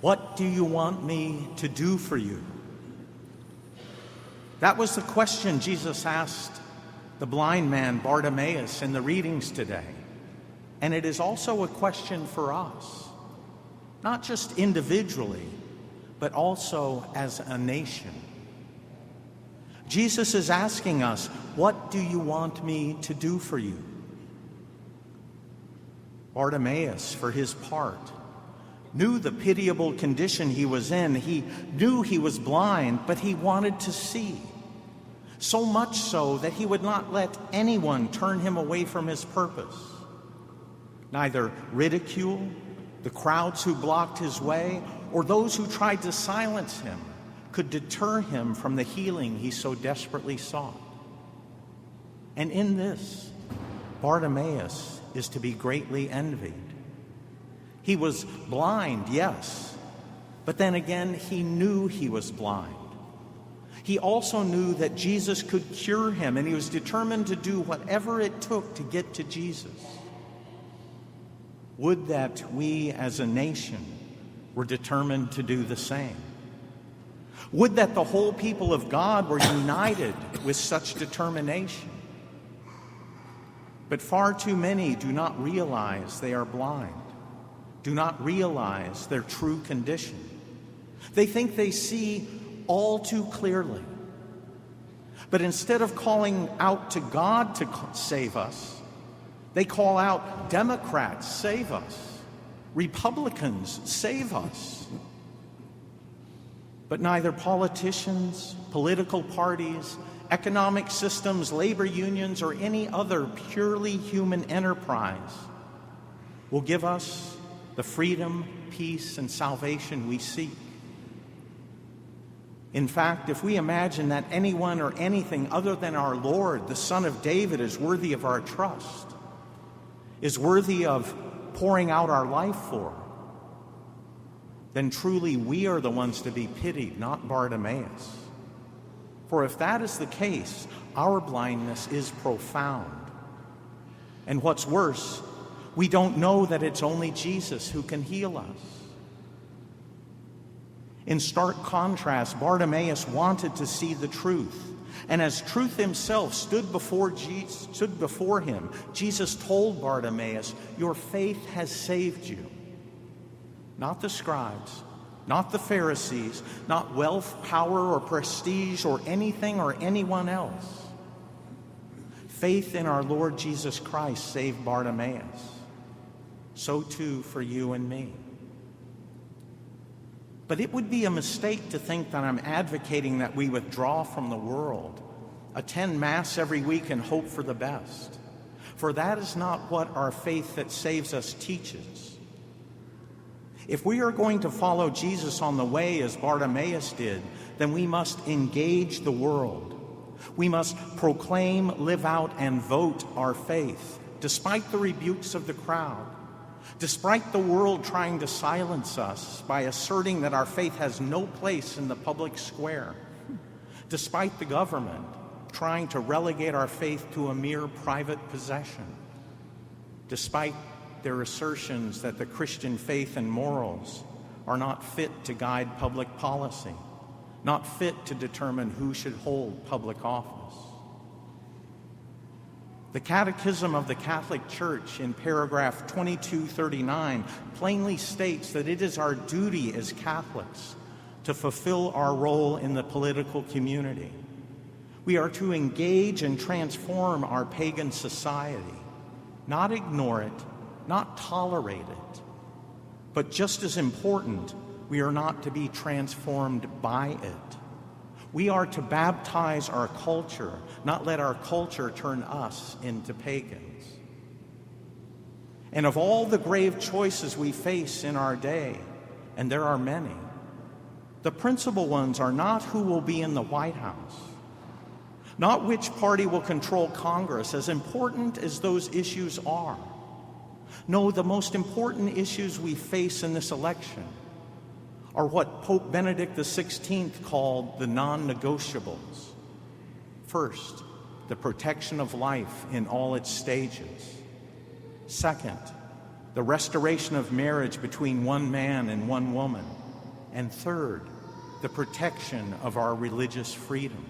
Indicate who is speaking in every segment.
Speaker 1: What do you want me to do for you? That was the question Jesus asked the blind man Bartimaeus in the readings today. And it is also a question for us, not just individually, but also as a nation. Jesus is asking us, what do you want me to do for you? Bartimaeus, for his part, knew the pitiable condition he was in. He knew he was blind, but he wanted to see. So much so that he would not let anyone turn him away from his purpose. Neither ridicule, the crowds who blocked his way, or those who tried to silence him could deter him from the healing he so desperately sought. And in this, Bartimaeus is to be greatly envied. He was blind, yes, but then again, he knew he was blind. He also knew that Jesus could cure him, and he was determined to do whatever it took to get to Jesus. Would that we as a nation were determined to do the same. Would that the whole people of God were united with such determination. But far too many do not realize they are blind, do not realize their true condition. They think they see all too clearly. But instead of calling out to God to save us, they call out, Democrats, save us. Republicans, save us. But neither politicians, political parties, economic systems, labor unions, or any other purely human enterprise will give us the freedom, peace, and salvation we seek. In fact, if we imagine that anyone or anything other than our Lord, the Son of David, is worthy of our trust, is worthy of pouring out our life for, then truly we are the ones to be pitied, not Bartimaeus. For if that is the case, our blindness is profound. And what's worse, we don't know that it's only Jesus who can heal us. In stark contrast, Bartimaeus wanted to see the truth. And as truth himself stood before him, Jesus told Bartimaeus, your faith has saved you. Not the scribes, not the Pharisees, not wealth, power, or prestige, or anything or anyone else. Faith in our Lord Jesus Christ saved Bartimaeus. So too for you and me. But it would be a mistake to think that I'm advocating that we withdraw from the world, attend Mass every week, and hope for the best. For that is not what our faith that saves us teaches. If we are going to follow Jesus on the way as Bartimaeus did, then we must engage the world. We must proclaim, live out, and vote our faith, despite the rebukes of the crowd. Despite the world trying to silence us by asserting that our faith has no place in the public square, despite the government trying to relegate our faith to a mere private possession, despite their assertions that the Christian faith and morals are not fit to guide public policy, not fit to determine who should hold public office. The Catechism of the Catholic Church in paragraph 2239 plainly states that it is our duty as Catholics to fulfill our role in the political community. We are to engage and transform our pagan society, not ignore it, not tolerate it. But just as important, we are not to be transformed by it. We are to baptize our culture, not let our culture turn us into pagans. And of all the grave choices we face in our day, and there are many, the principal ones are not who will be in the White House, not which party will control Congress, as important as those issues are. No, the most important issues we face in this election are what Pope Benedict XVI called the non-negotiables. First, the protection of life in all its stages. Second, the restoration of marriage between one man and one woman. And third, the protection of our religious freedom.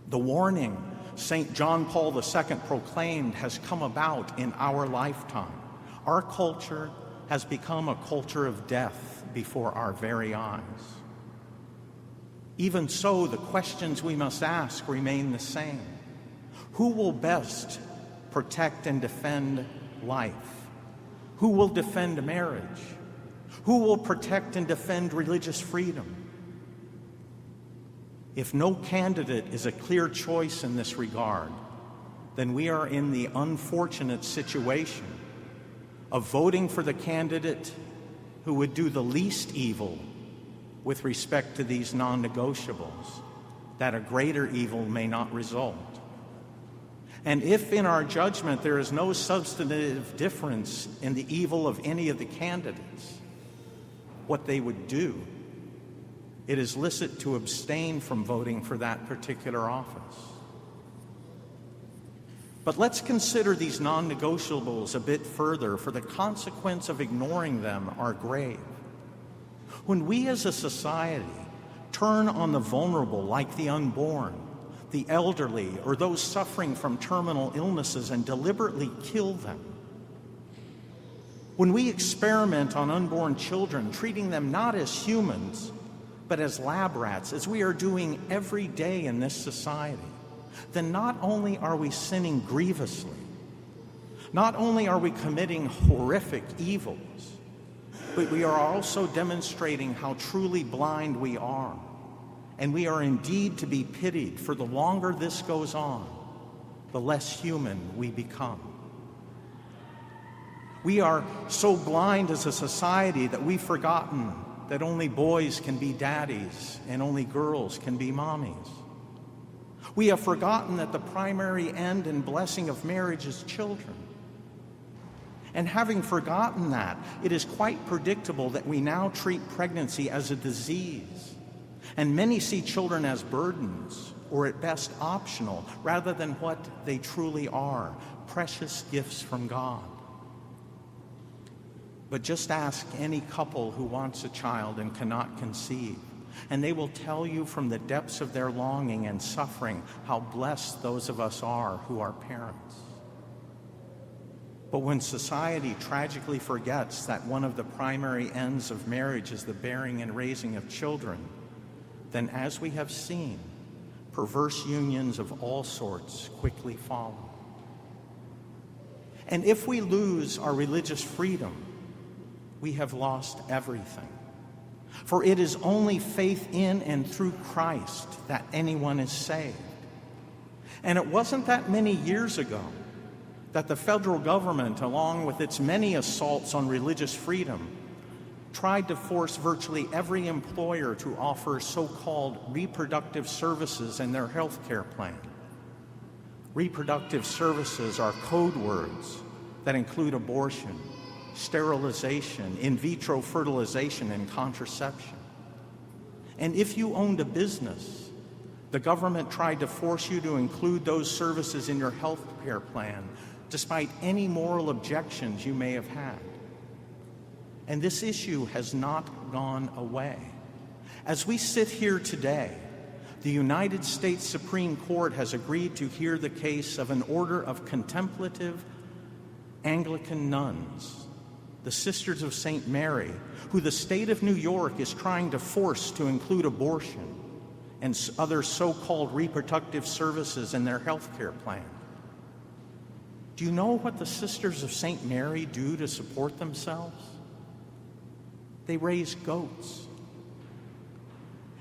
Speaker 1: The warning St. John Paul II proclaimed has come about in our lifetime. Our culture has become a culture of death before our very eyes. Even so, the questions we must ask remain the same. Who will best protect and defend life? Who will defend marriage? Who will protect and defend religious freedom? If no candidate is a clear choice in this regard, then we are in the unfortunate situation of voting for the candidate who would do the least evil with respect to these non-negotiables, that a greater evil may not result. And if in our judgment there is no substantive difference in the evil of any of the candidates, what they would do, it is licit to abstain from voting for that particular office. But let's consider these non-negotiables a bit further, for the consequence of ignoring them are grave. When we as a society turn on the vulnerable like the unborn, the elderly, or those suffering from terminal illnesses and deliberately kill them, when we experiment on unborn children, treating them not as humans, but as lab rats, as we are doing every day in this society, then not only are we sinning grievously, not only are we committing horrific evils, but we are also demonstrating how truly blind we are. And we are indeed to be pitied, for the longer this goes on, the less human we become. We are so blind as a society that we've forgotten that only boys can be daddies and only girls can be mommies. We have forgotten that the primary end and blessing of marriage is children. And having forgotten that, it is quite predictable that we now treat pregnancy as a disease. And many see children as burdens, or at best optional, rather than what they truly are, precious gifts from God. But just ask any couple who wants a child and cannot conceive, and they will tell you from the depths of their longing and suffering how blessed those of us are who are parents. But when society tragically forgets that one of the primary ends of marriage is the bearing and raising of children, then as we have seen, perverse unions of all sorts quickly follow. And if we lose our religious freedom, we have lost everything. For it is only faith in and through Christ that anyone is saved. And it wasn't that many years ago that the federal government, along with its many assaults on religious freedom, tried to force virtually every employer to offer so-called reproductive services in their health care plan. Reproductive services are code words that include abortion, sterilization, in vitro fertilization, and contraception. And if you owned a business, the government tried to force you to include those services in your health care plan, despite any moral objections you may have had. And this issue has not gone away. As we sit here today, the United States Supreme Court has agreed to hear the case of an order of contemplative Anglican nuns, the Sisters of St. Mary, who the state of New York is trying to force to include abortion and other so-called reproductive services in their health care plan. Do you know what the Sisters of St. Mary do to support themselves? They raise goats.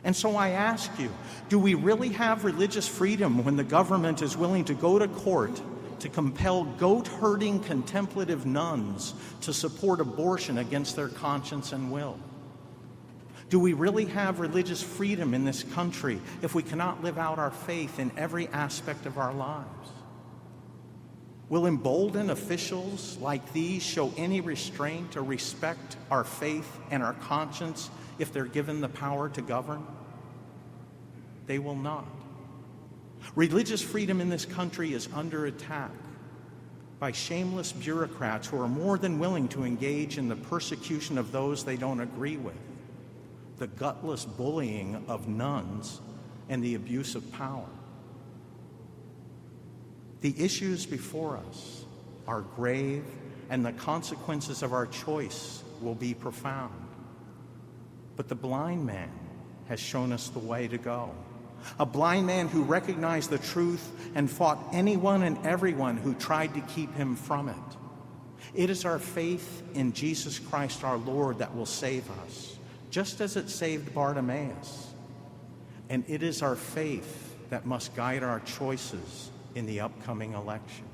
Speaker 1: And so I ask you, do we really have religious freedom when the government is willing to go to court to compel goat-herding contemplative nuns to support abortion against their conscience and will? Do we really have religious freedom in this country if we cannot live out our faith in every aspect of our lives? Will emboldened officials like these show any restraint or respect our faith and our conscience if they're given the power to govern? They will not. Religious freedom in this country is under attack by shameless bureaucrats who are more than willing to engage in the persecution of those they don't agree with. the gutless bullying of nuns, and the abuse of power. The issues before us are grave, and the consequences of our choice will be profound. But the blind man has shown us the way to go. A blind man who recognized the truth and fought anyone and everyone who tried to keep him from it. It is our faith in Jesus Christ our Lord that will save us, just as it saved Bartimaeus. And it is our faith that must guide our choices in the upcoming election.